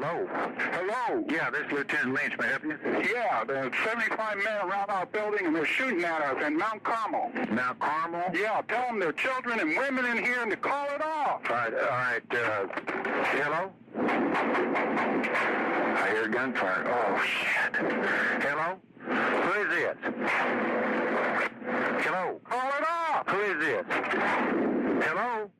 Hello. Hello. Yeah, this is Lieutenant Lynch. May I help you? Yeah, there's 75 men around our building, and they're shooting at us in Mount Carmel. Mount Carmel? Yeah, tell them there are children and women in here and to call it off. All right. Hello? I hear gunfire. Oh, shit. Hello? Who is this? Hello? Call it off. Who is this? Hello?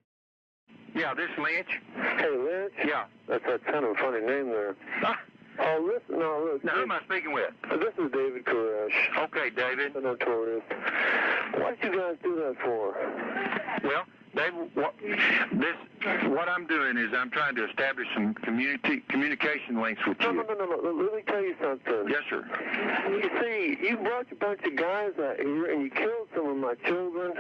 Yeah, this is Lynch. Hey, Lynch? Yeah. That's kind of a funny name there. Ah, Oh, listen, no, look. now, who am I speaking with? This is David Koresh, Okay, David. the notorious. What did you guys do that for? Well, David, what I'm doing is I'm trying to establish some communication links with No, you. let me tell you something. Yes, sir. You see, you brought a bunch of guys out here and you killed some of my children.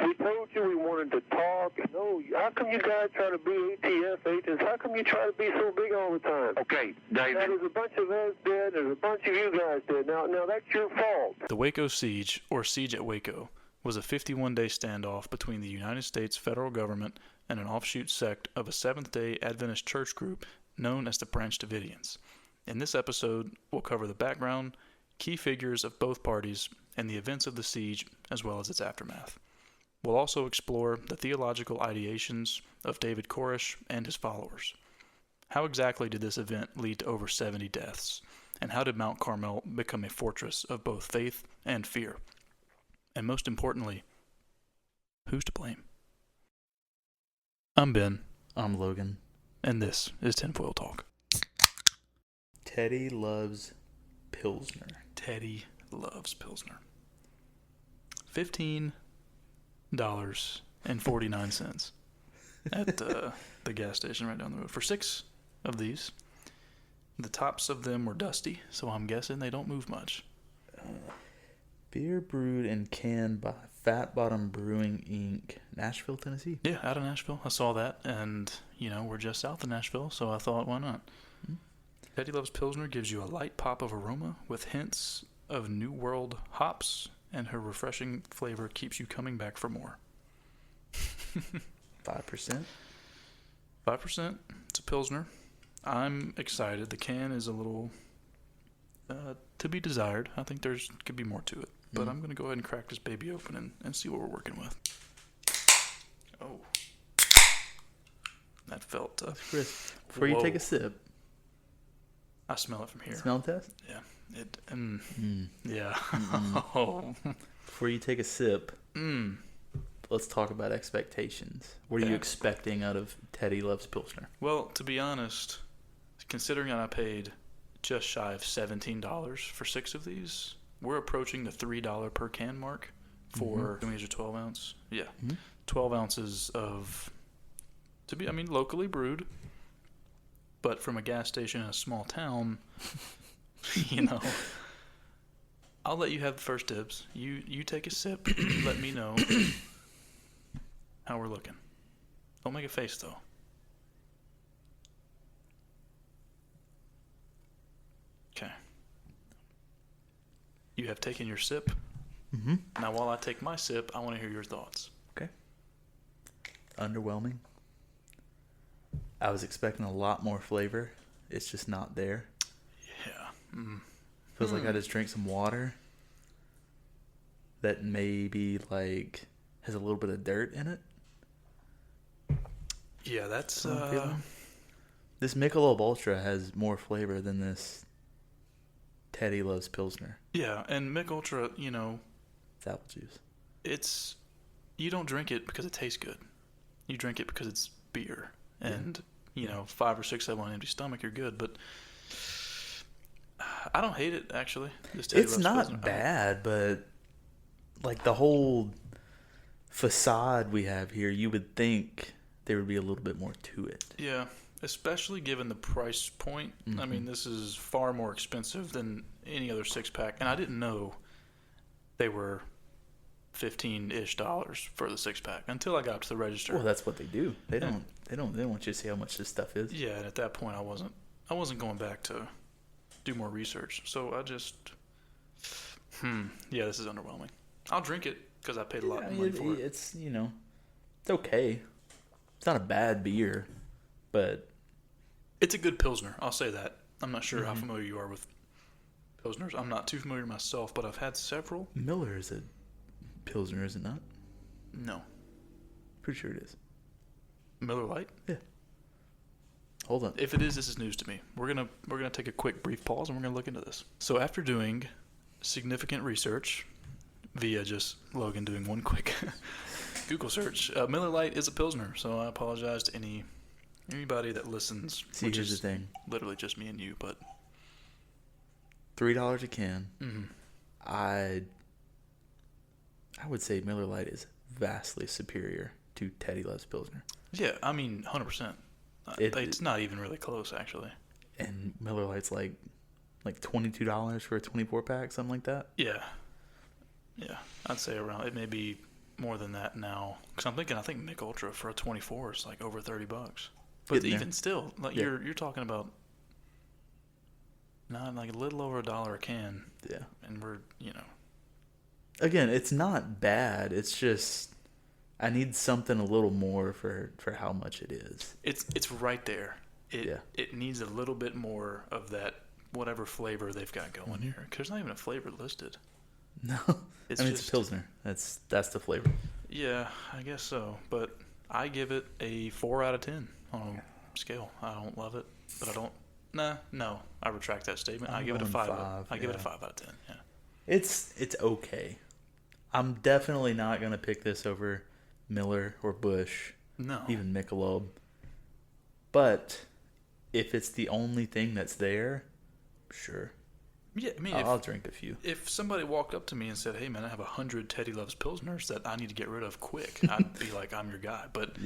We told you we wanted to talk. No, how come you guys try to be ATF agents? How come you try to be so big all the time? Okay, Now, David. there's a bunch of us dead, there's a bunch of you guys dead. Now that's your fault. The Waco Siege, or Siege at Waco, was a 51-day standoff between the United States federal government and an offshoot sect of a Seventh-day Adventist church group known as the Branch Davidians. In this episode, we'll cover the background, key figures of both parties, and the events of the siege, as well as its aftermath. We'll also explore the theological ideations of David Koresh and his followers. How exactly did this event lead to over 70 deaths? And how did Mount Carmel become a fortress of both faith and fear? And most importantly, who's to blame? I'm Ben. I'm Logan. And this is Tinfoil Talk. Teddy loves Pilsner. Teddy loves Pilsner. $15.49 at the gas station right down the road for 6 of these. The tops of them were dusty, so I'm guessing they don't move much. Beer brewed and canned by Fat Bottom Brewing Inc., Nashville, Tennessee. Yeah, out of Nashville. I saw that, and, we're just south of Nashville, so I thought, why not? Mm-hmm. Teddy Loves Pilsner gives you a light pop of aroma with hints of New World hops, and her refreshing flavor keeps you coming back for more. 5%. 5%. It's a Pilsner. I'm excited. The can is a little to be desired. I think could be more to it. But I'm going to go ahead and crack this baby open and see what we're working with. Oh. That felt Chris, before you take a sip, I smell it from here. smell test? Yeah. Yeah. Oh. Before you take a sip, let's talk about expectations. What are you expecting out of Teddy Loves Pilsner? Well, to be honest, considering that I paid just shy of $17 for 6 of these, we're approaching the $3 per can mark for, these are 12 ounce? Yeah. 12 ounces of, locally brewed, but from a gas station in a small town, I'll let you have the first dibs. You take a sip, let me know how we're looking. Don't make a face, though. Okay. You have taken your sip. Mm-hmm. Now, while I take my sip, I want to hear your thoughts. Okay. Underwhelming. I was expecting a lot more flavor. It's just not there. Yeah. Feels like I just drank some water that maybe has a little bit of dirt in it. Yeah, that's This Michelob Ultra has more flavor than this Teddy Loves Pilsner. Yeah, and Mick Ultra, It's apple juice. You don't drink it because it tastes good. You drink it because it's beer. And, 5 or 6 of them on an empty stomach, you're good. But I don't hate it, actually. It's not bad, but the whole facade we have here, you would think there would be a little bit more to it. Yeah, especially given the price point. I mean, this is far more expensive than any other 6-pack. And I didn't know they were $15-ish for the 6-pack until I got up to the register. Well, that's what they do. They don't want you to see how much this stuff is. Yeah, and at that point I wasn't going back to do more research. So I just yeah, this is underwhelming. I'll drink it because I paid a lot of money for it. It's it's okay. It's not a bad beer, but It's a good Pilsner, I'll say that. I'm not sure how familiar you are with Pilsners. I'm not too familiar myself, but I've had several. Miller is a Pilsner, is it not? No. Pretty sure it is. Miller Lite? Yeah. Hold on. If it is, this is news to me. We're gonna take a quick brief pause and we're gonna look into this. So after doing significant research via just Logan doing one quick Google search, Miller Lite is a Pilsner. So I apologize to anybody that listens. See, which here's is the thing. literally just me and you, but $3 a can. mm-hmm. I would say Miller Lite is vastly superior to Teddy Loves Pilsner. Yeah, I mean 100%. It's not even really close, actually. And Miller Lite's like $22 for a 24 pack, something like that. Yeah, I'd say around. It may be more than that now. Because I think Mick Ultra for a 24 is like over $30. But even still, like you're talking about not like a little over $1 a can. Yeah, and we're Again, it's not bad. It's just I need something a little more for how much it is. It's right there. It needs a little bit more of that whatever flavor they've got going here. Because there's not even a flavor listed. No, it's it's a Pilsner. That's the flavor. Yeah, I guess so. But I give it a 4 out of 10 on a scale. I don't love it, but I don't. No, I retract that statement. I give it a 5. I give it a 5 out of 10. Yeah, it's okay. I'm definitely not gonna pick this over Miller or Busch. No, even Michelob. But if it's the only thing that's there, sure. Yeah, I mean, I'll drink a few. If somebody walked up to me and said, "Hey, man, I have 100 Teddy Loves Pilsners that I need to get rid of quick," I'd be like, "I'm your guy." But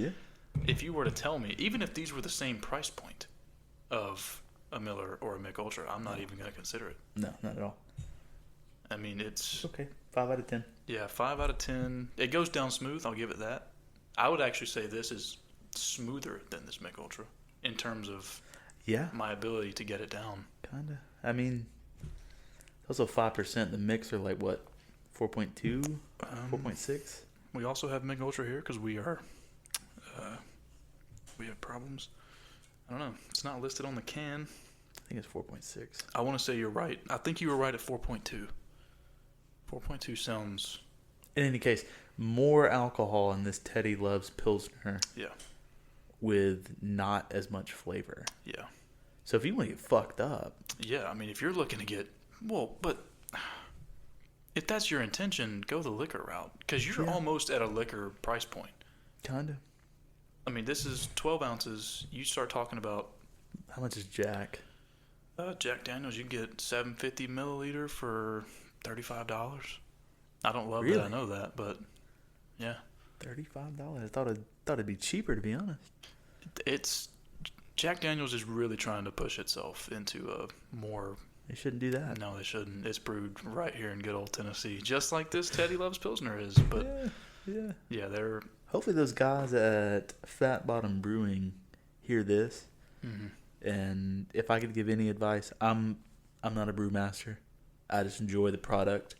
if you were to tell me, even if these were the same price point of a Miller or a Mick Ultra, I'm not even going to consider it. No, not at all. I mean, it's okay. 5 out of 10. Yeah, 5 out of 10. It goes down smooth. I'll give it that. I would actually say this is smoother than this Mick Ultra in terms of my ability to get it down. Kinda. I mean, also 5%. The mix are like what, 4.2, 4.6. We also have Mick Ultra here because we have problems. I don't know. It's not listed on the can. I think it's 4.6. I want to say you're right. I think you were right at 4.2. 4.2 sounds. In any case, more alcohol in this Teddy Loves Pilsner. Yeah. With not as much flavor. Yeah. So if you want to get fucked up. Yeah, I mean, if you're looking to get. Well, but if that's your intention, go the liquor route. Because you're almost at a liquor price point. Kinda. I mean, this is 12 ounces. You start talking about. How much is Jack? Jack Daniels, you can get 750 milliliter for $35. I don't love that I know that, but yeah. $35? I thought it'd be cheaper, to be honest. It's Jack Daniels is really trying to push itself into a more. They shouldn't do that. No, they shouldn't. It's brewed right here in good old Tennessee, just like this Teddy Loves Pilsner is. But yeah, they're. Hopefully, those guys at Fat Bottom Brewing hear this. Mm-hmm. And if I could give any advice, I'm not a brewmaster. I just enjoy the product.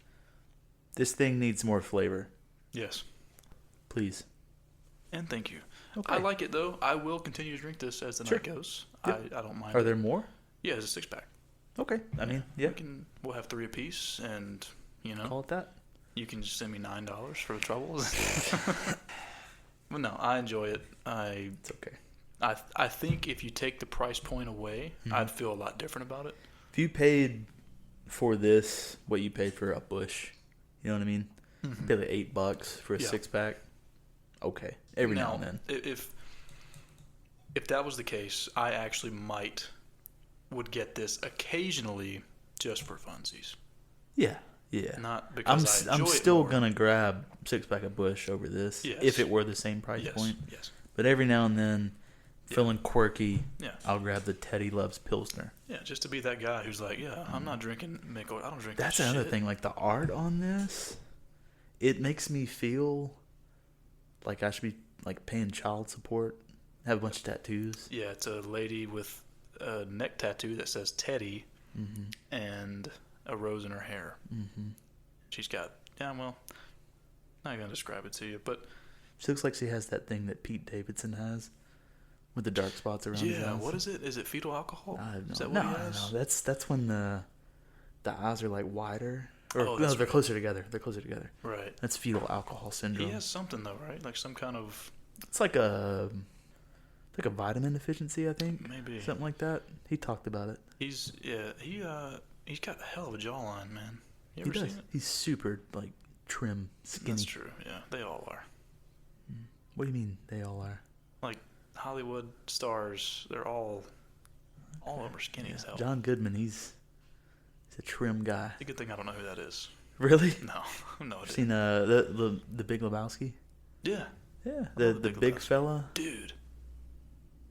This thing needs more flavor. Yes. Please. And thank you. Okay. I like it, though. I will continue to drink this as the night goes. Yep. I don't mind. Are there more? Yeah, it's a 6-pack. Okay. I mean, yeah. We'll have 3 apiece, and, Call it that. You can just send me $9 for the trouble. Well, no, I enjoy it. It's okay. I think if you take the price point away, I'd feel a lot different about it. If you paid for this what you paid for a Busch, you know what I mean? Mm-hmm. You pay like $8 for a 6-pack. Okay, every now and then. If that was the case, I actually would get this occasionally just for funsies. Yeah. Not because I enjoy I'm still gonna grab 6-pack of Busch over this if it were the same price point. Yes. But every now and then, feeling quirky, Yeah. I'll grab the Teddy Loves Pilsner. Yeah, just to be that guy who's like, I'm not drinking Mick. I don't drink. That's that another shit. thing. Like the art on this, it makes me feel like I should be like paying child support. Have a bunch of tattoos. Yeah, it's a lady with a neck tattoo that says Teddy and a rose in her hair. Mm-hmm. She's got not gonna describe it to you, but she looks like she has that thing that Pete Davidson has, with the dark spots around his eyes. Yeah, what is it? Is it fetal alcohol? I have Is that no, what he has? no. That's when the eyes are like wider. Or Oh, no, that's they're right. closer together. They're closer together. Right. That's fetal alcohol syndrome. He has something though, right? Like some kind of It's like a vitamin deficiency, I think. maybe. Something like that. He talked about it. He's got a hell of a jawline, man. You He ever does. seen it? He's super like trim, skinny. That's true. Yeah, they all are. What do you mean they all are? Like Hollywood stars, they're all of them are skinny as hell. John Goodman, he's a trim guy. It's a good thing I don't know who that is. Really? No, I Seen didn't. the Big Lebowski? Yeah, Yeah, the the Big big Lebowski. fella. dude.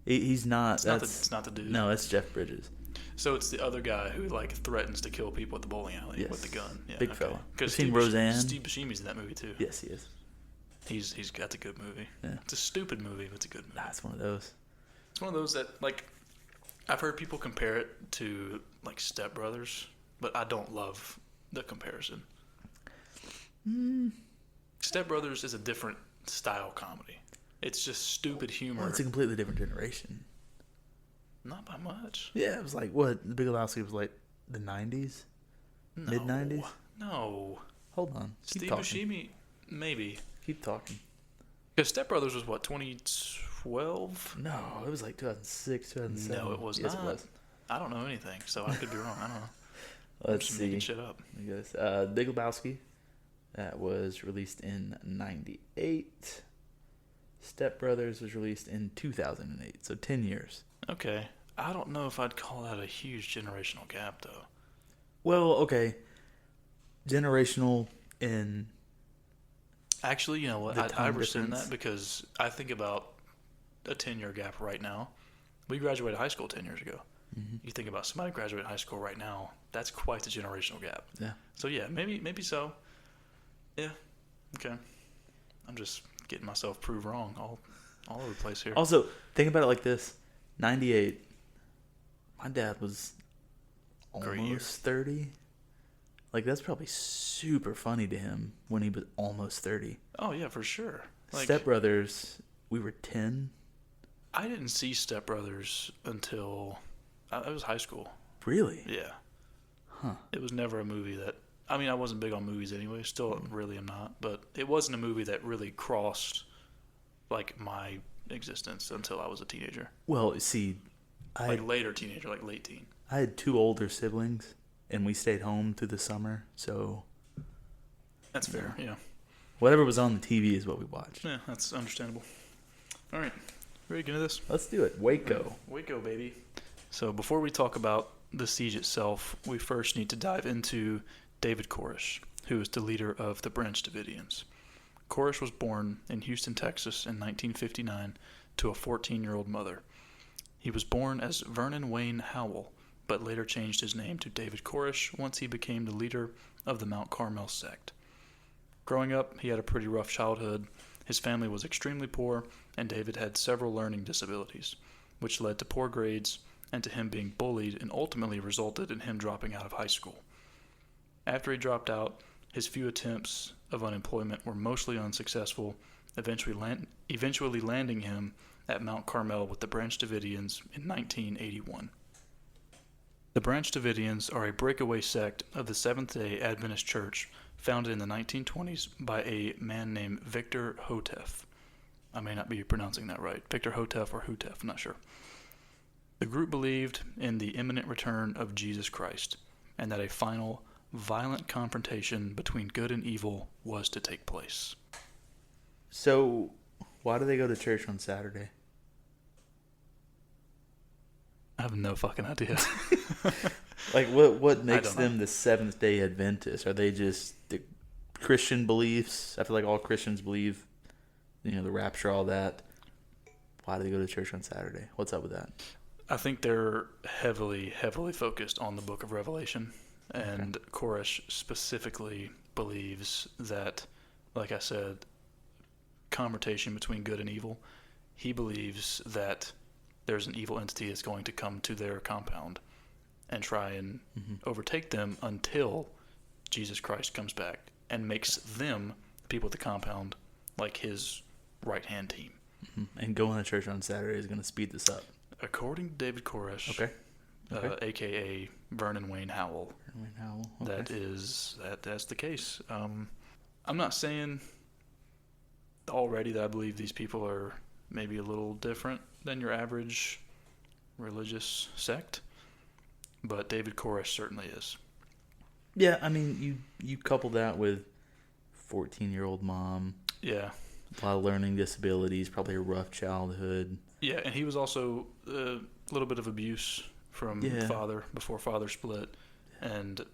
He's not. It's not the dude. No, that's Jeff Bridges. So it's the other guy who like threatens to kill people at the bowling alley Yes. with the gun. Yeah, Big fella. Because You seen Roseanne? Steve Buscemi's in that movie too. Yes, he is. He's got a good movie. Yeah. It's a stupid movie, but it's a good movie. Nah, it's one of those. It's one of those that like I've heard people compare it to like Step Brothers, but I don't love the comparison. Step Brothers is a different style comedy. It's just stupid humor. Well, it's a completely different generation. Not by much. Yeah, it was like what? The Big Lebowski was like the 90s, No. mid 90s. No. Hold on. Keep Steve talking. Buscemi, maybe. Keep talking. Because Step Brothers was what, 2012? No, it was like 2006, 2007. No, it was yes, not. It was. I don't know anything, so I could be wrong. I don't know. Let's I'm just see. making shit up. I guess. Big Lebowski. That was released in 98. Step Brothers was released in 2008, so 10 years. Okay. I don't know if I'd call that a huge generational gap, though. Well, okay. Generational in... Actually, you know what? The I time rescind difference. that because I think about a 10-year gap right now. We graduated high school 10 years ago. Mm-hmm. You think about somebody graduating high school right now, that's quite the generational gap. Yeah. So, yeah, maybe so. Yeah. Okay. I'm just getting myself proved wrong all over the place here. Also, think about it like this. 98. My dad was Great year. almost 30. Like, that's probably super funny to him when he was almost 30. Oh, yeah, for sure. Like, Step Brothers, we were 10. I didn't see Step Brothers until it was high school. Really? Yeah. Huh. It was never a movie that... I mean, I wasn't big on movies anyway. Still really am not. But it wasn't a movie that really crossed, like, my existence until I was a teenager. Well, see, Like, later teenager, like late teen. I had 2 older siblings, and we stayed home through the summer, so That's fair, yeah. whatever was on the TV is what we watched. Yeah, that's understandable. All right. Ready to get into this? Let's do it. Waco. Waco, baby. So before we talk about the siege itself, we first need to dive into David Koresh, who is the leader of the Branch Davidians. Koresh was born in Houston, Texas in 1959 to a 14-year-old mother. He was born as Vernon Wayne Howell, but later changed his name to David Koresh once he became the leader of the Mount Carmel sect. Growing up, he had a pretty rough childhood. His family was extremely poor, and David had several learning disabilities, which led to poor grades and to him being bullied and ultimately resulted in him dropping out of high school. After he dropped out, his few attempts of unemployment were mostly unsuccessful, eventually landing him at Mount Carmel with the Branch Davidians in 1981. The Branch Davidians are a breakaway sect of the Seventh-day Adventist Church founded in the 1920s by a man named Victor Hotef. I may not be pronouncing that right. Victor Hotef or Hotef, I'm not sure. The group believed in the imminent return of Jesus Christ and that a final, violent confrontation between good and evil was to take place. So, why do they go to church on Saturday? I have no fucking idea. Like, what makes don't know. them the Seventh-day Adventists? Are they just the Christian beliefs? I feel like all Christians believe, the rapture, all that. Why do they go to church on Saturday? What's up with that? I think they're heavily focused on the book of Revelation. And Koresh specifically believes that, like I said, confrontation between good and evil. He believes that there's an evil entity that's going to come to their compound and try and overtake them until Jesus Christ comes back and makes them, the people at the compound, like his right-hand team. And going to church on Saturday is going to speed this up. According to David Koresh, Okay. a.k.a. Vernon Wayne Howell, Okay. that's the case. I'm not saying already that I believe these people are maybe a little different than your average religious sect, but David Koresh certainly is. Yeah, I mean, you couple that with 14-year-old mom. Yeah. A lot of learning disabilities, probably a rough childhood. Yeah, and he was also a little bit of abuse from father before father split. And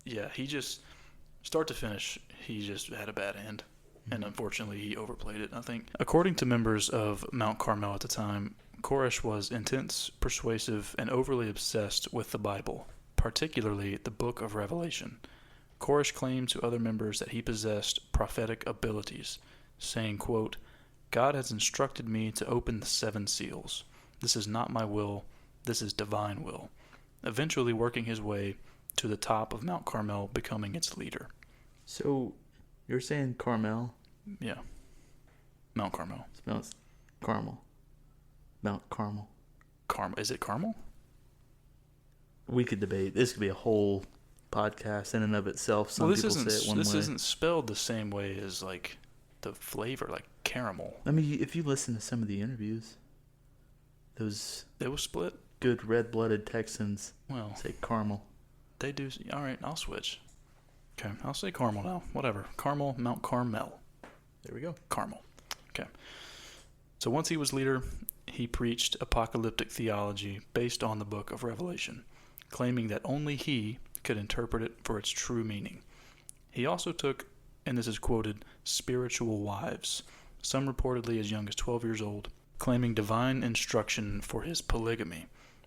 yeah, he just, start to finish, he just had a bad end. And unfortunately, he overplayed it, I think. According to members of Mount Carmel at the time, Koresh was intense, persuasive, and overly obsessed with the Bible, particularly the book of Revelation. Koresh claimed to other members that he possessed prophetic abilities, saying, quote, "God has instructed me to open the 7 seals. This is not my will, this is divine will," eventually working his way to the top of Mount Carmel, becoming its leader. So, you're saying Carmel? Yeah. Mount Carmel. Smells Carmel. Mount Carmel. Is it Carmel? We could debate. This could be a whole podcast in and of itself. Some Well, this people say it one way. This isn't spelled the same way as like the flavor, like caramel. I mean, if you listen to some of the interviews, those It was split. good red-blooded Texans Well, say Carmel. they do. All right, I'll switch. Okay, I'll say Carmel now. Whatever. Carmel, Mount Carmel. There we go. Carmel. Okay. So once he was leader, he preached apocalyptic theology based on the book of Revelation, claiming that only he could interpret it for its true meaning. He also took, and this is quoted, spiritual wives, some reportedly as young as 12 years old, claiming divine instruction for his polygamy.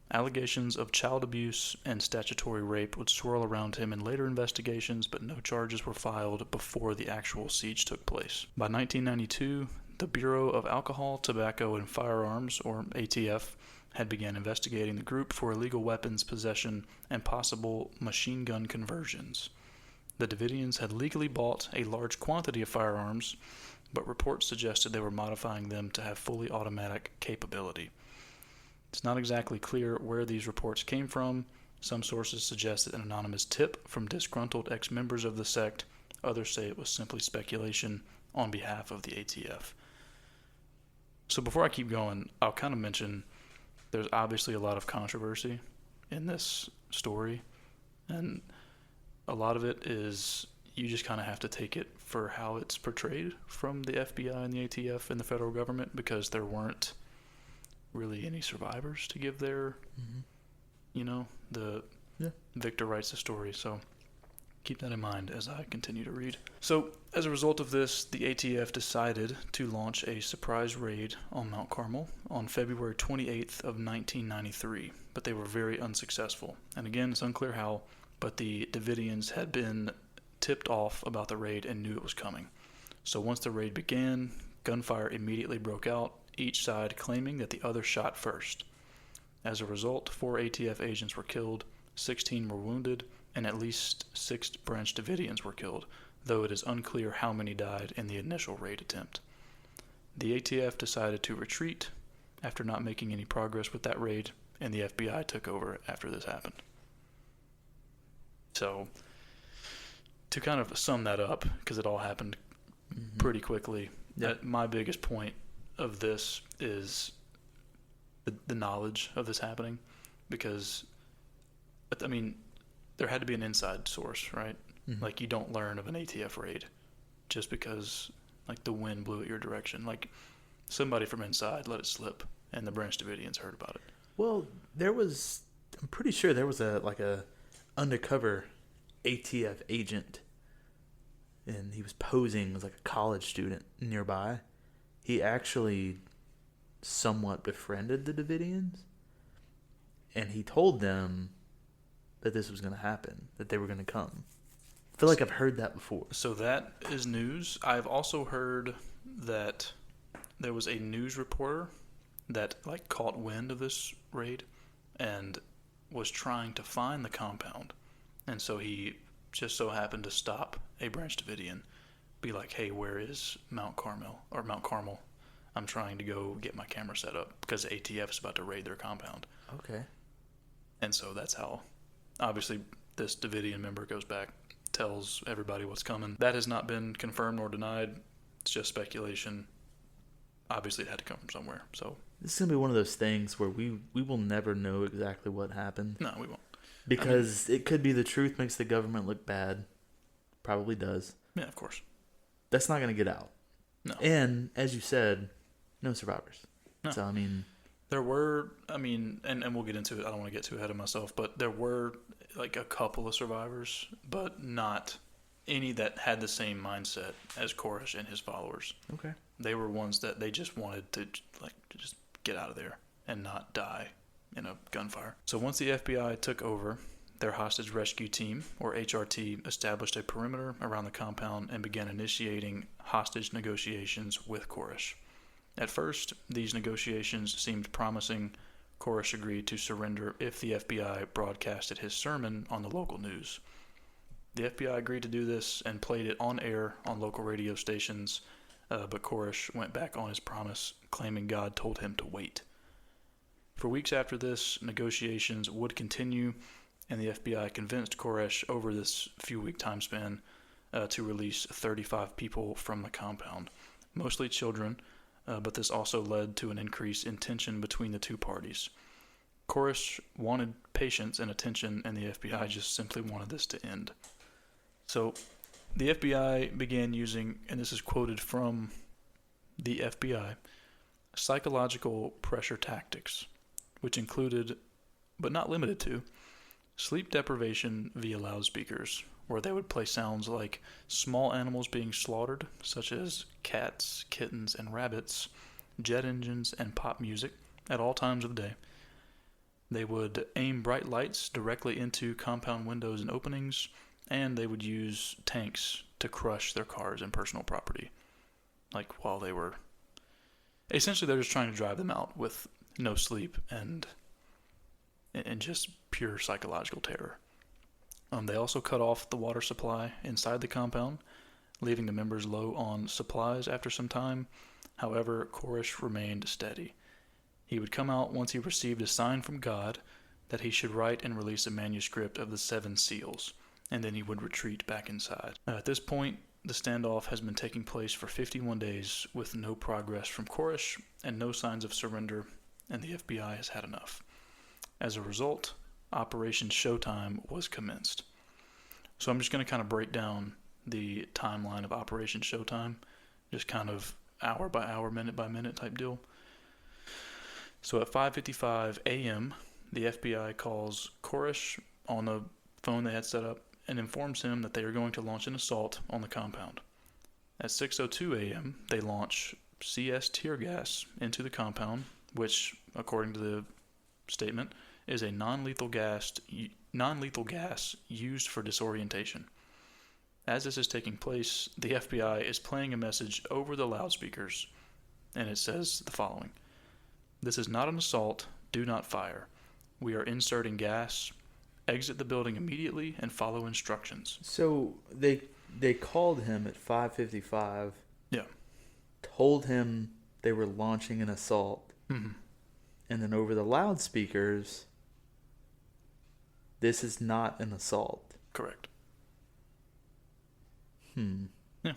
Allegations of child abuse and statutory rape would swirl around him in later investigations, but no charges were filed before the actual siege took place. By 1992, the Bureau of Alcohol, Tobacco, and Firearms, or ATF, had begun investigating the group for illegal weapons possession and possible machine gun conversions. The Davidians had legally bought a large quantity of firearms, but reports suggested they were modifying them to have fully automatic capability. It's not exactly clear where these reports came from. Some sources suggested an anonymous tip from disgruntled ex-members of the sect. Others say it was simply speculation on behalf of the ATF. So before I keep going, I'll kind of mention there's obviously a lot of controversy in this story, and a lot of it is you just kind of have to take it for how it's portrayed from the FBI and the ATF and the federal government, because there weren't really any survivors to give their, Victor writes the story, so keep that in mind as I continue to read. So, as a result of this, the ATF decided to launch a surprise raid on Mount Carmel on February 28th of 1993, but they were very unsuccessful. And again, it's unclear how, but the Davidians had been tipped off about the raid and knew it was coming. So once the raid began, gunfire immediately broke out, each side claiming that the other shot first. As a result, 4 ATF agents were killed, 16 were wounded, and at least 6 Branch Davidians were killed, though it is unclear how many died in the initial raid attempt. The ATF decided to retreat after not making any progress with that raid, and the FBI took over after this happened. So, to kind of sum that up, because it all happened pretty quickly, my biggest point of this is the knowledge of this happening, because, I mean, there had to be an inside source, right? Like, you don't learn of an ATF raid just because, like, the wind blew at your direction. Like, somebody from inside let it slip, and the Branch Davidians heard about it. Well, I'm pretty sure there was a undercover ATF agent, and he was posing as like a college student nearby. He actually somewhat befriended the Davidians, and he told them that this was going to happen, that they were going to come. I feel like I've heard that before. So that is news. I've also heard that there was a news reporter that caught wind of this raid and was trying to find the compound. And so he just so happened to stop a Branch Davidian, be like, "Hey, where is Mount Carmel?" Or Mount Carmel. I'm trying to go get my camera set up because the ATF is about to raid their compound. Okay. And so that's how, obviously, this Davidian member goes back, tells everybody what's coming. That has not been confirmed nor denied. It's just speculation. Obviously, it had to come from somewhere. So This is going to be one of those things where we will never know exactly what happened. no, we won't. Because it could be the truth makes the government look bad. Probably does. Yeah, of course. That's not going to get out. No. And, as you said, no survivors. No. So, I mean... There were, and we'll get into it. I don't want to get too ahead of myself, but there were like a couple of survivors, but not any that had the same mindset as Koresh and his followers. Okay. They were ones that they just wanted to just get out of there and not die in a gunfire. So once the FBI took over, their hostage rescue team, or HRT, established a perimeter around the compound and began initiating hostage negotiations with Koresh. At first, these negotiations seemed promising. Koresh agreed to surrender if the FBI broadcasted his sermon on the local news. The FBI agreed to do this and played it on air on local radio stations, but Koresh went back on his promise, claiming God told him to wait. For weeks after this, negotiations would continue, and the FBI convinced Koresh over this few-week time span to release 35 people from the compound, mostly children, but this also led to an increase in tension between the two parties. Koresh wanted patience and attention, and the FBI just simply wanted this to end. So the FBI began using, and this is quoted from the FBI, psychological pressure tactics, which included, but not limited to, sleep deprivation via loudspeakers, where they would play sounds like small animals being slaughtered, such as cats, kittens, and rabbits, jet engines, and pop music at all times of the day. They would aim bright lights directly into compound windows and openings, and they would use tanks to crush their cars and personal property. Like while they were... Essentially, they're just trying to drive them out with no sleep and just pure psychological terror. They also cut off the water supply inside the compound, leaving the members low on supplies after some time. However, Koresh remained steady. He would come out once he received a sign from God that he should write and release a manuscript of the 7 seals, and then he would retreat back inside. At this point, the standoff has been taking place for 51 days with no progress from Koresh and no signs of surrender, and the FBI has had enough. As a result, Operation Showtime was commenced. So I'm just going to kind of break down the timeline of Operation Showtime, just kind of hour by hour, minute by minute type deal. So at 5:55 a.m., the FBI calls Koresh on the phone they had set up and informs him that they are going to launch an assault on the compound. At 6:02 a.m., they launch CS tear gas into the compound, which, according to the statement, is a non-lethal gas used for disorientation. As this is taking place, the FBI is playing a message over the loudspeakers, and it says the following: "This is not an assault. Do not fire. We are inserting gas. Exit the building immediately and follow instructions." So they called him at 5:55. Yeah. Told him they were launching an assault. Mm-hmm. And then over the loudspeakers, this is not an assault. Correct. Yeah.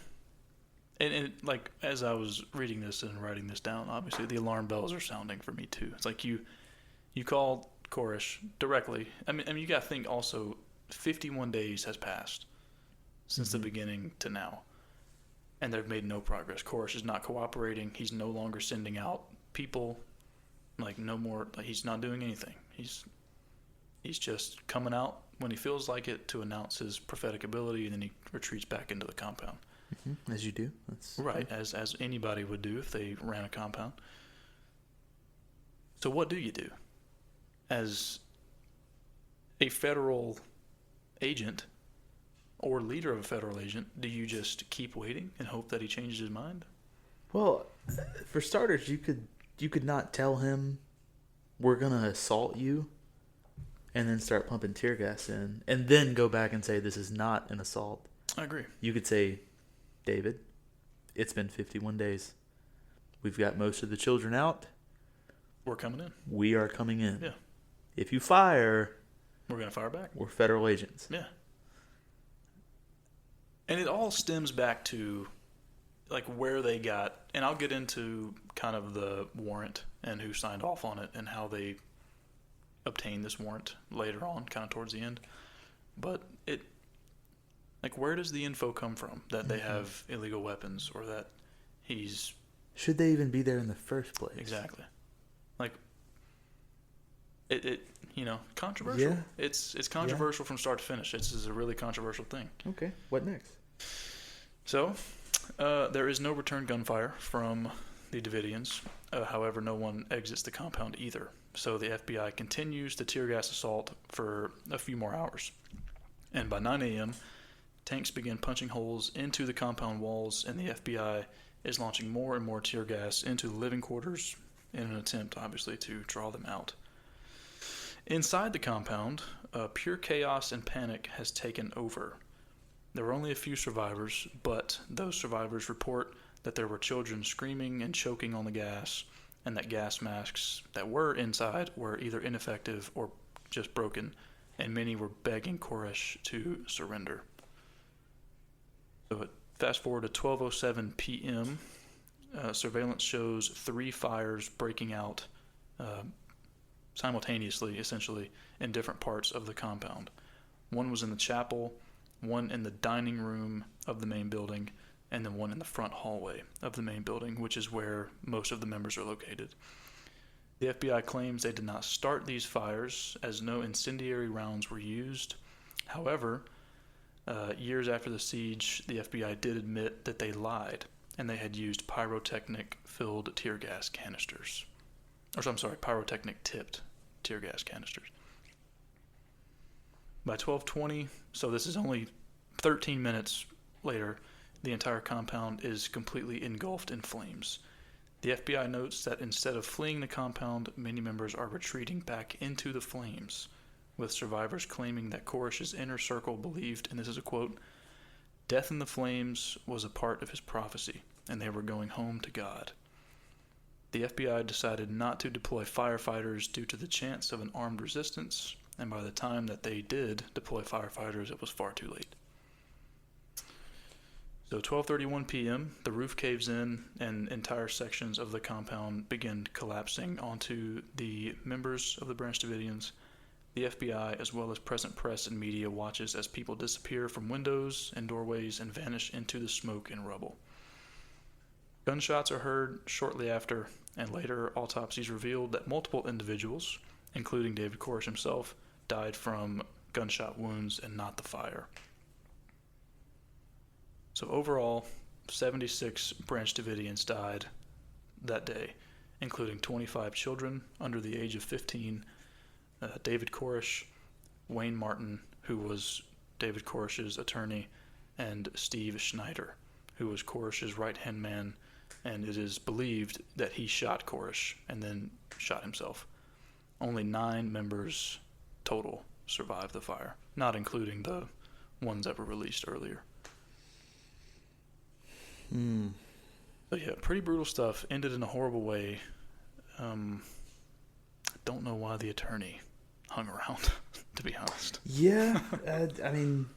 And like, as I was reading this and writing this down, obviously the alarm bells are sounding for me too. It's like you called Koresh directly. I mean, you got to think also 51 days has passed since the beginning to now, and they've made no progress. Koresh is not cooperating. He's no longer sending out people. Like, no more. Like, he's not doing anything. He's just coming out when he feels like it to announce his prophetic ability, and then he retreats back into the compound. Mm-hmm. As you do. That's right, as anybody would do if they ran a compound. So what do you do? As a federal agent or leader of a federal agent, do you just keep waiting and hope that he changes his mind? Well, for starters, you could not tell him we're going to assault you and then start pumping tear gas in and then go back and say this is not an assault. I agree. You could say, David, it's been 51 days. We've got most of the children out. We're coming in. We are coming in. Yeah. If you fire, We're going to fire back. we're federal agents. Yeah. And it all stems back to like where they got, and I'll get into kind of the warrant and who signed off on it and how they obtained this warrant later on, kind of towards the end. But it, like, where does the info come from that they have illegal weapons or that he's... Should they even be there in the first place? Exactly. Like, it you know, controversial. Yeah. It's controversial from start to finish. This is a really controversial thing. Okay. What next? So, there is no return gunfire from the Davidians. However, no one exits the compound either. So the FBI continues the tear gas assault for a few more hours. And by 9 a.m., tanks begin punching holes into the compound walls, and the FBI is launching more and more tear gas into the living quarters in an attempt, obviously, to draw them out. Inside the compound, pure chaos and panic has taken over. There were only a few survivors, but those survivors report that there were children screaming and choking on the gas, and that gas masks that were inside were either ineffective or just broken, and many were begging Koresh to surrender. So fast forward to 12:07 p.m., surveillance shows 3 fires breaking out simultaneously, essentially, in different parts of the compound. One was in the chapel, one in the dining room of the main building, and then one in the front hallway of the main building, which is where most of the members are located. The FBI claims they did not start these fires, as no incendiary rounds were used. However, years after the siege, the FBI did admit that they lied, and they had used pyrotechnic-filled tear gas canisters. Pyrotechnic-tipped tear gas canisters. By 12:20, so this is only 13 minutes later, the entire compound is completely engulfed in flames. The FBI notes that instead of fleeing the compound, many members are retreating back into the flames, with survivors claiming that Koresh's inner circle believed, and this is a quote, "Death in the flames was a part of his prophecy, and they were going home to God." The FBI decided not to deploy firefighters due to the chance of an armed resistance, and by the time that they did deploy firefighters, it was far too late. So 12:31 p.m., the roof caves in and entire sections of the compound begin collapsing onto the members of the Branch Davidians. The FBI, as well as present press and media, watches as people disappear from windows and doorways and vanish into the smoke and rubble. Gunshots are heard shortly after, and later autopsies revealed that multiple individuals, including David Koresh himself, died from gunshot wounds and not the fire. So overall, 76 Branch Davidians died that day, including 25 children under the age of 15, David Koresh, Wayne Martin, who was David Koresh's attorney, and Steve Schneider, who was Koresh's right-hand man, and it is believed that he shot Koresh and then shot himself. Only 9 members total survived the fire, not including the ones that were released earlier. So yeah, pretty brutal stuff. Ended in a horrible way. Don't know why the attorney hung around, to be honest. Yeah, I mean,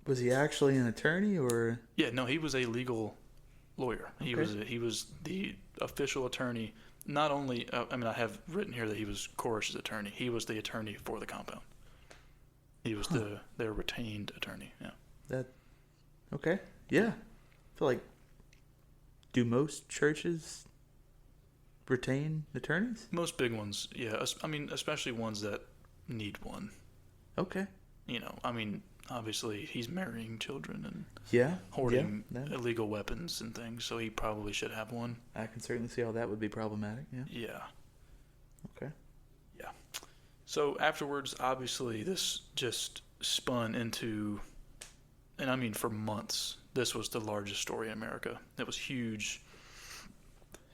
was he actually an attorney or? Yeah, no, he was a legal lawyer. He was the official attorney. Not only, I have written here that he was Koresh's attorney. He was the attorney for the compound. He was their retained attorney. Yeah. Okay. Yeah. I feel like, do most churches retain attorneys? Most big ones, yeah. I mean, especially ones that need one. Okay. Obviously he's marrying children and hoarding illegal weapons and things, so he probably should have one. I can certainly see how that would be problematic, yeah. Yeah. Okay. Yeah. So afterwards, obviously, this just spun into, and for months, this was the largest story in America. It was huge.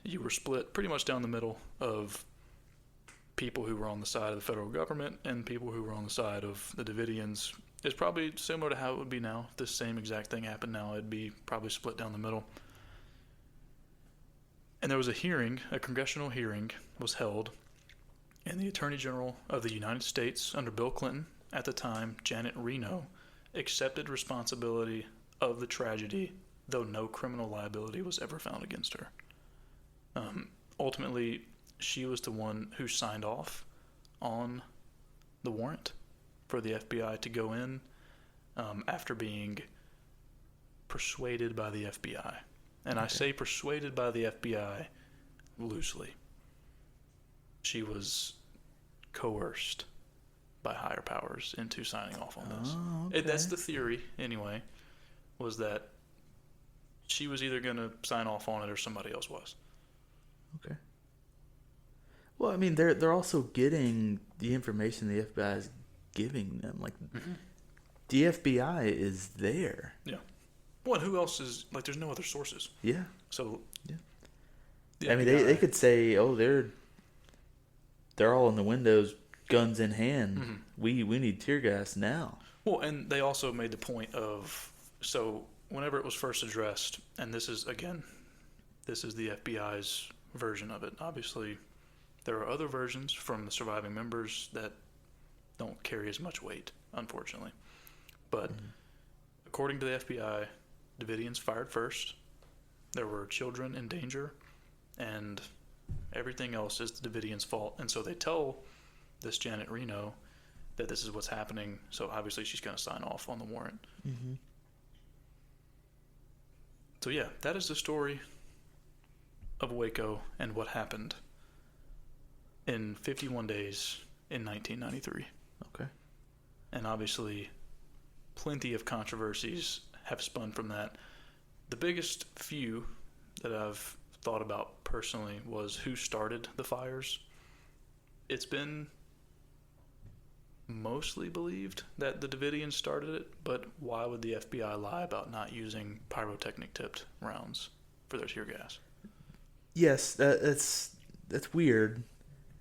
You were split pretty much down the middle of people who were on the side of the federal government and people who were on the side of the Davidians. It's probably similar to how it would be now. If this same exact thing happened now, it'd be probably split down the middle. And there was a congressional hearing was held, and the Attorney General of the United States under Bill Clinton, at the time, Janet Reno, accepted responsibility of the tragedy, though no criminal liability was ever found against her. Ultimately, she was the one who signed off on the warrant for the FBI to go in after being persuaded by the FBI. And I say persuaded by the FBI loosely. She was coerced by higher powers into signing off on this. Oh, okay. That's the theory, anyway, was that she was either going to sign off on it or somebody else was. Okay. Well, I mean, they're also getting the information the FBI is giving them. Like, the FBI is there. Yeah. Well, and who else is, like, there's no other sources. Yeah. So, I mean, they could say, oh, they're all in the windows, guns in hand. We need tear gas now. Well, and they also made the point of, so whenever it was first addressed, and this is the FBI's version of it. Obviously, there are other versions from the surviving members that don't carry as much weight, unfortunately. But according to the FBI, Davidians fired first. There were children in danger, and everything else is the Davidians' fault. And so they tell this Janet Reno that this is what's happening, so obviously she's going to sign off on the warrant. So yeah, that is the story of Waco and what happened in 51 days in 1993. Okay. And obviously, plenty of controversies have spun from that. The biggest few that I've thought about personally was who started the fires. It's been mostly believed that the Davidians started it, but why would the FBI lie about not using pyrotechnic tipped rounds for their tear gas? Yes, that's weird.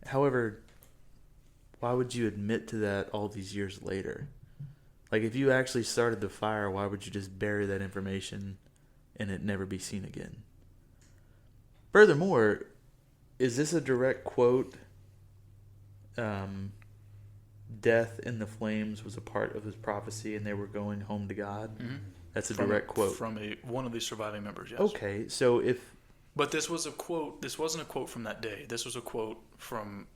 However, why would you admit to that all these years later? Like, if you actually started the fire, why would you just bury that information and it never be seen again? Furthermore, is this a direct quote? Death in the flames was a part of his prophecy and they were going home to God? That's a direct quote. From one of the surviving members, yes. Okay, so But this was a quote. This wasn't a quote from that day. This was a quote from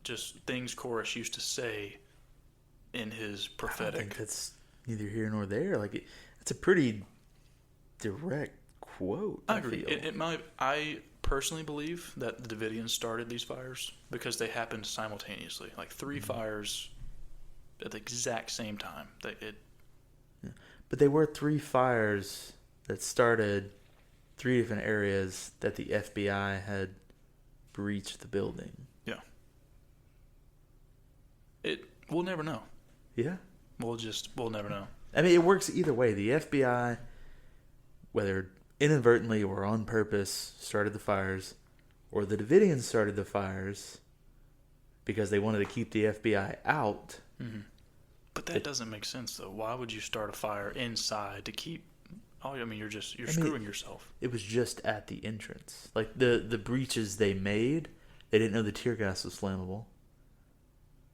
just things Koresh used to say in his I prophetic. think that's neither here nor there. Like, it's a pretty direct quote. I agree. feel. I personally believe that the Davidians started these fires because they happened simultaneously, like 3 fires at the exact same time. But they were 3 fires that started 3 different areas that the FBI had breached the building. Yeah. We'll never know. Yeah. We'll never know. I mean, it works either way. The FBI, whether inadvertently or on purpose, started the fires, or the Davidians started the fires because they wanted to keep the FBI out. But that doesn't make sense, though. Why would you start a fire inside to keep? Oh, I mean, you're screwing yourself. It was just at the entrance. Like, the breaches they made, they didn't know the tear gas was flammable.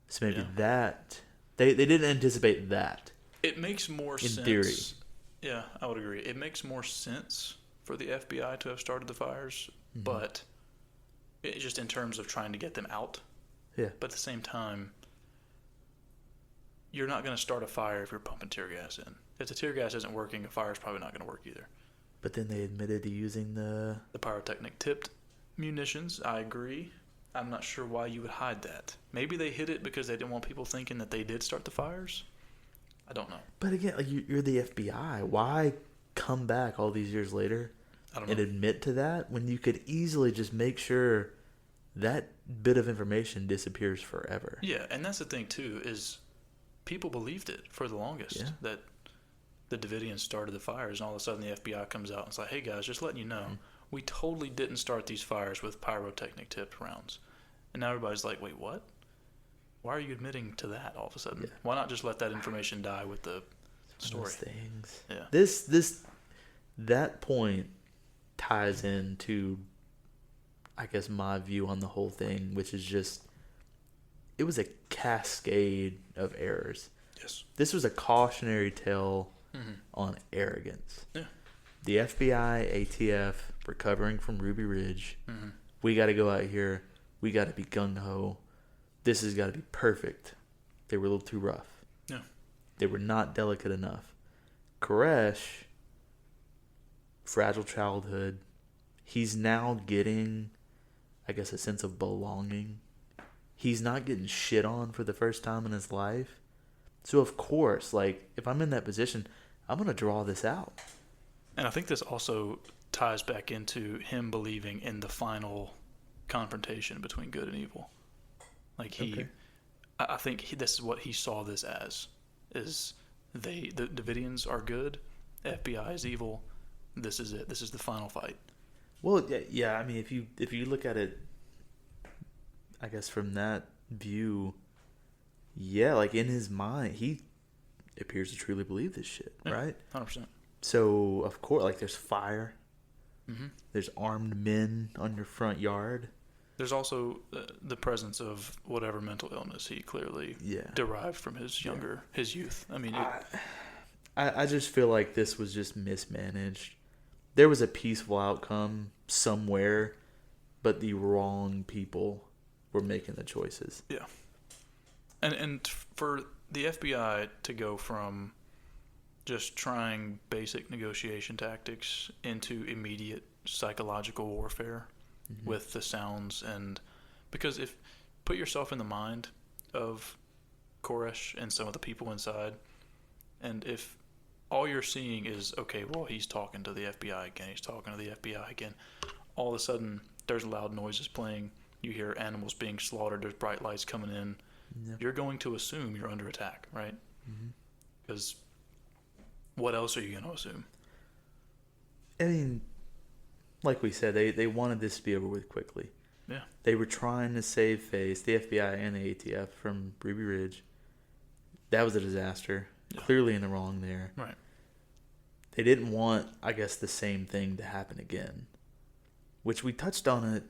So maybe that they didn't anticipate that. It makes more sense. In theory. Yeah, I would agree. It makes more sense for the FBI to have started the fires, but just in terms of trying to get them out. Yeah. But at the same time, you're not going to start a fire if you're pumping tear gas in. If the tear gas isn't working, a fire's probably not going to work either. But then they admitted to using the pyrotechnic tipped munitions. I agree. I'm not sure why you would hide that. Maybe they hid it because they didn't want people thinking that they did start the fires. I don't know. But again, like, you're the FBI. Why come back all these years later and admit to that when you could easily just make sure that bit of information disappears forever? Yeah, and that's the thing too, is people believed it for the longest, that the Davidians started the fires, and all of a sudden the FBI comes out and it's like, hey guys, just letting you know, we totally didn't start these fires with pyrotechnic tipped rounds. And now everybody's like, wait, what? Why are you admitting to that all of a sudden? Yeah. Why not just let that information die with the story? Those things. Yeah. That point ties into I guess, my view on the whole thing, which is just, it was a cascade of errors. Yes. This was a cautionary tale on arrogance. Yeah. The FBI, ATF, recovering from Ruby Ridge. We got to go out here. We got to be gung-ho. This has got to be perfect. They were a little too rough. Yeah. They were not delicate enough. Koresh, fragile childhood. He's now getting, I guess, a sense of belonging. He's not getting shit on for the first time in his life. So, of course, like, if I'm in that position, I'm going to draw this out. And I think this also ties back into him believing in the final confrontation between good and evil. Like, I think this is what he saw this as, is the Davidians are good, FBI is evil, this is it, this is the final fight. Well, yeah. I mean, if you look at it, I guess from that view, yeah, like in his mind, he appears to truly believe this shit, right? 100%. So of course, like there's fire, there's armed men on your front yard. There's also the presence of whatever mental illness he clearly derived from his youth. I mean, I just feel like this was just mismanaged. There was a peaceful outcome somewhere, but the wrong people were making the choices. Yeah. And for the FBI to go from just trying basic negotiation tactics into immediate psychological warfare with the sounds, and because if put yourself in the mind of Koresh and some of the people inside, and if all you're seeing is, okay, well, he's talking to the FBI again, he's talking to the FBI again, all of a sudden there's loud noises playing, you hear animals being slaughtered, there's bright lights coming in, you're going to assume you're under attack, right? Because what else are you going to assume? I mean, like we said, they wanted this to be over with quickly. Yeah. They were trying to save face, the FBI and the ATF, from Ruby Ridge. That was a disaster. Yeah. Clearly in the wrong there. Right. They didn't want, I guess, the same thing to happen again. Which we touched on it.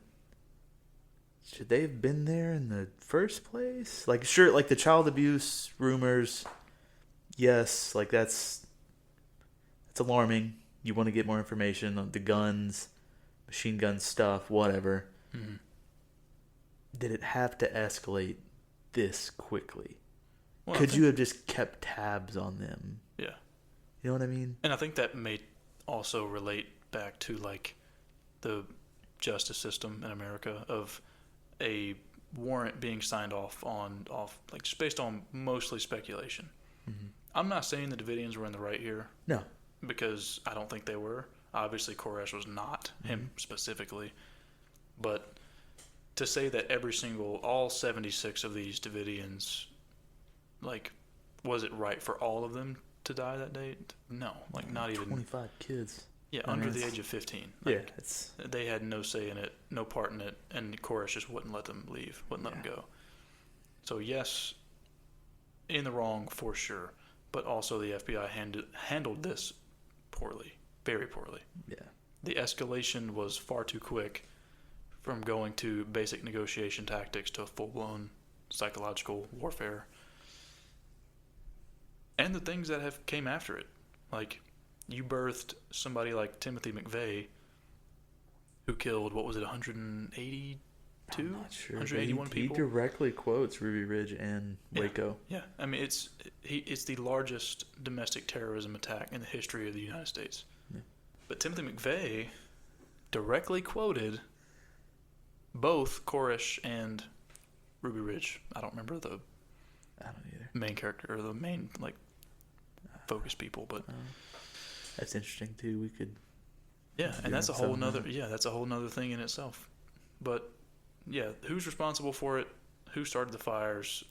Should they have been there in the first place? Like, sure, like the child abuse rumors, yes, like that's alarming. You want to get more information on the guns, machine gun stuff, whatever. Did it have to escalate this quickly? Well, could you have just kept tabs on them? Yeah. You know what I mean? And I think that may also relate back to, like, the justice system in America of a warrant being signed off like, just based on mostly speculation. I'm not saying the Davidians were in the right here. No. Because I don't think they were. Obviously, Koresh was not, him specifically. But to say that all 76 of these Davidians, like, was it right for all of them to die that day? No, like, not even 25 kids. Yeah, under the age of 15. Like, yeah, they had no say in it, no part in it, and Koresh just wouldn't let them leave, wouldn't let them go. So yes, in the wrong for sure, but also the FBI handled this poorly, very poorly. Yeah. The escalation was far too quick from going to basic negotiation tactics to full-blown psychological warfare. And the things that have came after it. Like, you birthed somebody like Timothy McVeigh, who killed, 182? I'm not sure. 181 people? He directly quotes Ruby Ridge and Waco. Yeah. I mean, it's the largest domestic terrorism attack in the history of the United States. Yeah. But Timothy McVeigh directly quoted both Koresh and Ruby Ridge. I don't remember the main character or the main, like, focus people, but that's interesting too. We could and that's a whole nother thing in itself. But yeah, who's responsible for it? Who started the fires?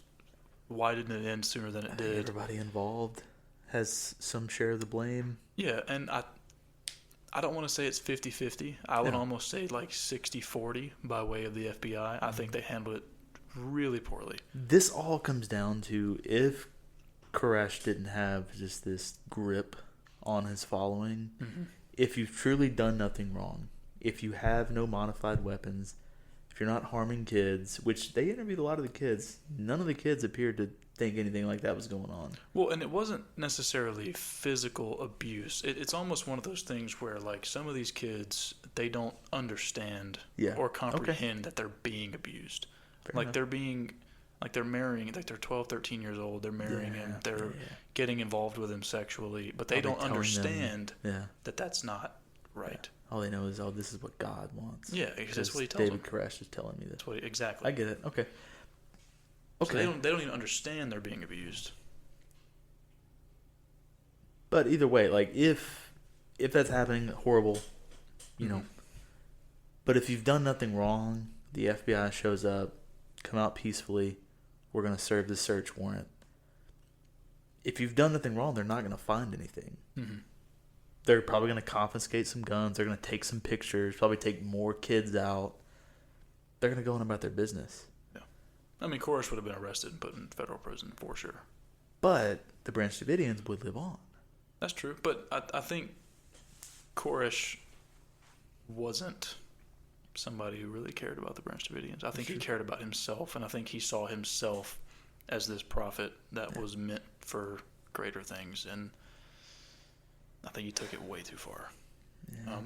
Why didn't it end sooner than it did? Everybody involved has some share of the blame. Yeah, and I don't want to say it's 50-50. I would almost say like 60-40 by way of the FBI. I think they handled it really poorly. This all comes down to, if Koresh didn't have just this grip on his following, if you've truly done nothing wrong, if you have no modified weapons, if you're not harming kids, which they interviewed a lot of the kids, none of the kids appeared to think anything like that was going on. Well, and it wasn't necessarily physical abuse. It's almost one of those things where, like, some of these kids, they don't understand or comprehend that they're being abused. Fair enough. They're marrying, like they're 12, 13 years old, they're marrying him, they're getting involved with him sexually, but they don't understand that that's not right. All they know is, this is what God wants. Yeah, because that's what he tells David them. Koresh is telling me this. That's what exactly. I get it. Okay. So they don't even understand they're being abused. But either way, like if that's happening, horrible, you know. But if you've done nothing wrong, the FBI shows up, come out peacefully, we're going to serve the search warrant. If you've done nothing wrong, they're not going to find anything. Mm-hmm. They're probably going to confiscate some guns. They're going to take some pictures, probably take more kids out. They're going to go on about their business. Yeah. I mean, Koresh would have been arrested and put in federal prison for sure. But the Branch Davidians would live on. That's true. But I think Koresh wasn't somebody who really cared about the Branch Davidians. I think he cared about himself, and I think he saw himself as this prophet that was meant for greater things, and I think he took it way too far. Yeah.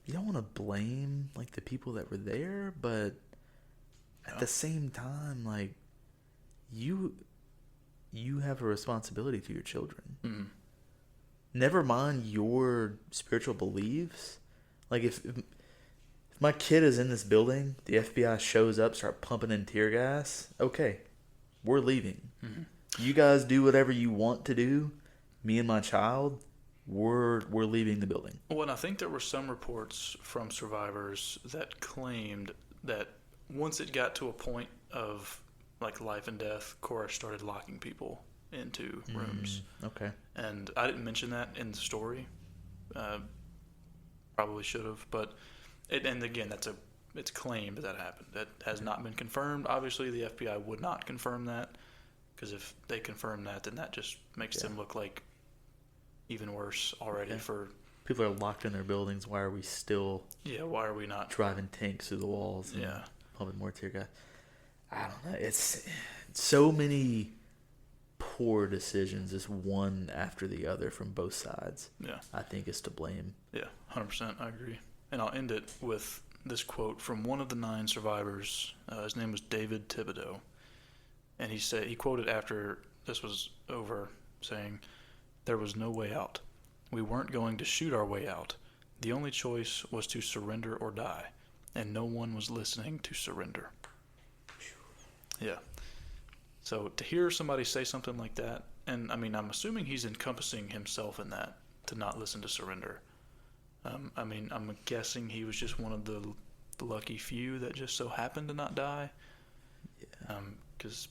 You don't want to blame like the people that were there, but at the same time, like you have a responsibility to your children. Mm-hmm. Never mind your spiritual beliefs. Like if my kid is in this building, the FBI shows up, start pumping in tear gas. Okay, we're leaving. Mm-hmm. You guys do whatever you want to do. Me and my child, we're leaving the building. Well, and I think there were some reports from survivors that claimed that once it got to a point of like life and death, Koresh started locking people into rooms. Okay. And I didn't mention that in the story. Probably should have, but and again, it's claimed that happened. That has not been confirmed. Obviously, the FBI would not confirm that, because if they confirm that, then that just makes them look like even worse already. For people are locked in their buildings. Why are we still? Yeah, why are we not driving tanks through the walls? And yeah, pumping more tear gas. I don't know. It's so many poor decisions, just one after the other from both sides. Yeah, I think is to blame. Yeah, 100%. I agree. And I'll end it with this quote from one of the 9 survivors. His name was David Thibodeau, and he quoted after this was over, saying, "There was no way out. We weren't going to shoot our way out. The only choice was to surrender or die, and no one was listening to surrender." Yeah. So to hear somebody say something like that, and I mean, I'm assuming he's encompassing himself in that, to not listen to surrender. I mean, I'm guessing he was just one of the lucky few that just so happened to not die. Yeah. Because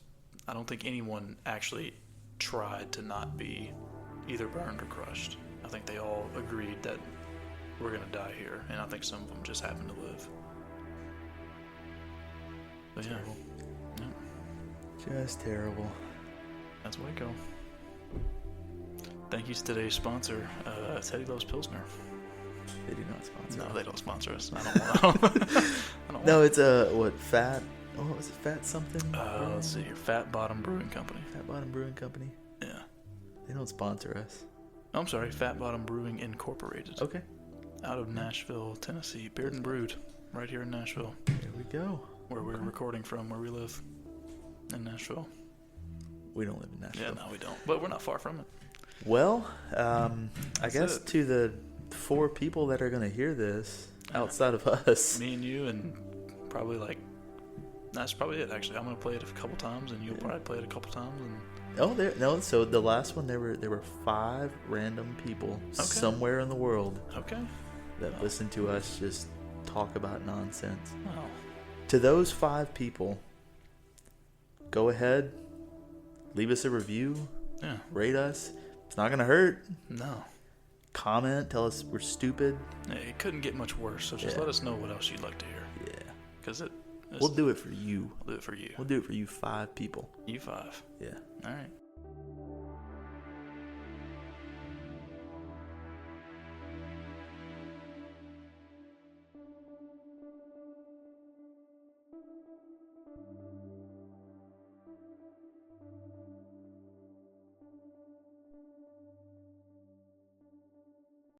I don't think anyone actually tried to not be either burned or crushed. I think they all agreed that we're going to die here, and I think some of them just happened to live. But yeah. Just terrible. That's Waco. Thank you to today's sponsor, Teddy Loves Pilsner. They do not sponsor. No, they don't sponsor us. I don't want. No, it's Fat. Oh, what was it? Fat something? Let's see here. Fat Bottom Brewing Company. Fat Bottom Brewing Company. Yeah. They don't sponsor us. Oh, I'm sorry. Fat Bottom Brewing Incorporated. Okay. Out of Nashville, Tennessee. Beard and Brewed. Right here in Nashville. There we go. Where we're recording from, where we live. In Nashville. We don't live in Nashville. Yeah, no, we don't. But we're not far from it. Well, I guess to the 4 people that are going to hear this outside of us. Me and you, and probably that's probably it, actually. I'm going to play it a couple times, and you'll probably play it a couple times. And so the last one, there were 5 random people somewhere in the world that listened to us just talk about nonsense. Oh. To those 5 people, go ahead, leave us a review, rate us. It's not going to hurt. No. Comment, tell us we're stupid. Hey, it couldn't get much worse, so just let us know what else you'd like to hear. Yeah. Because we'll do it for you. We'll do it for you. We'll do it for you 5 people. You 5. Yeah. All right.